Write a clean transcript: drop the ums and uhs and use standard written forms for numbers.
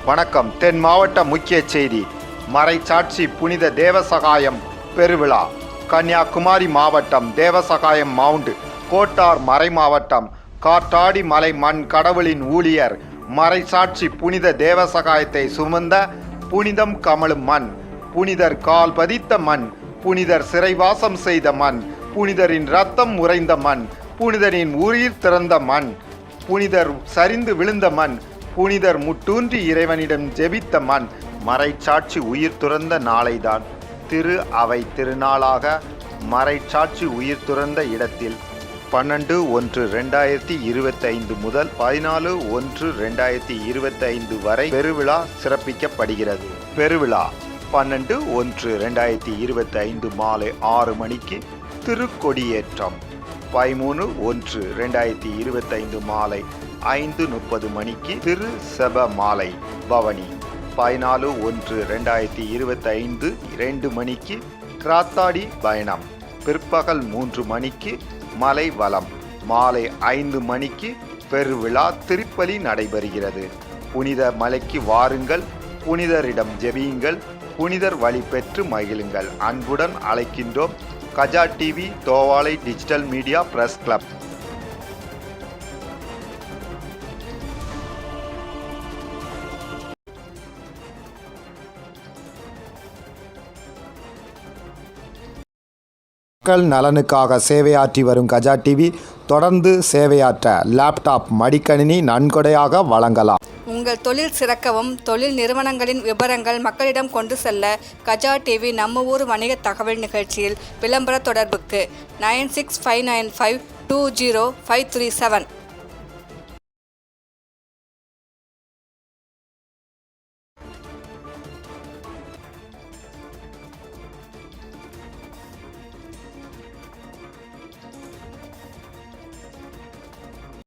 வணக்கம். தென் மாவட்ட முக்கிய செய்தி. மறைச்சாட்சி புனித தேவசகாயம் பெருவிழா. கன்னியாகுமரி மாவட்டம் தேவசகாயம் மவுண்ட் கோட்டார் மறை மாவட்டம் காற்றாடி மலை மண் கடவுளின் ஊழியர் மறைச்சாட்சி புனித தேவசகாயத்தை சுமந்த புனிதம் கமழும் மண், புனிதர் கால் பதித்த மண், புனிதர் சிறைவாசம் செய்த மண், புனிதரின் இரத்தம் உறைந்த மண், புனிதரின் உயிர் திறந்த மண், புனிதர் சரிந்து விழுந்த மண், புனிதர் முட்டூன்றி இறைவனிடம் ஜெபித்த மண். மறைச்சாட்சி உயிர் துறந்த நாளைதான் திரு அவை திருநாளாக மறைச்சாட்சி உயிர் துறந்த இடத்தில் 12/1/2025 முதல் 14/1/2025 வரை பெருவிழா சிறப்பிக்கப்படுகிறது. பெருவிழா 12/1/2025 மாலை 6 மணிக்கு திருக்கொடியேற்றம், 13/1/2025 மாலை 5:30 மணிக்கு திரு செப மாலை பவனி, 14/1/2025 2 மணிக்கு கிராத்தாடி பயணம், பிற்பகல் 3 மணிக்கு மலை வலம், மாலை 5 மணிக்கு பெருவிழா திருப்பலி நடைபெறுகிறது. புனித மலைக்கு வாருங்கள், புனிதரிடம் ஜெபியுங்கள், புனிதர் வழி பெற்று மகிழுங்கள். அன்புடன் அழைக்கின்றோம். Gaja TV, Thovalai digital media press club. மக்கள் நலனுக்காக சேவையாற்றி வரும் கஜா டிவி தொடர்ந்து சேவையாற்ற லேப்டாப், மடிக்கணினி நன்கொடையாக வழங்கலாம். உங்கள் தொழில் சிறக்கவும் தொழில் நிறுவனங்களின் விவரங்கள் மக்களிடம் கொண்டு செல்ல கஜா டிவி நம்ம ஊர் வணிக தகவல் நிகழ்ச்சியில் விளம்பர தொடர்புக்கு 9659520537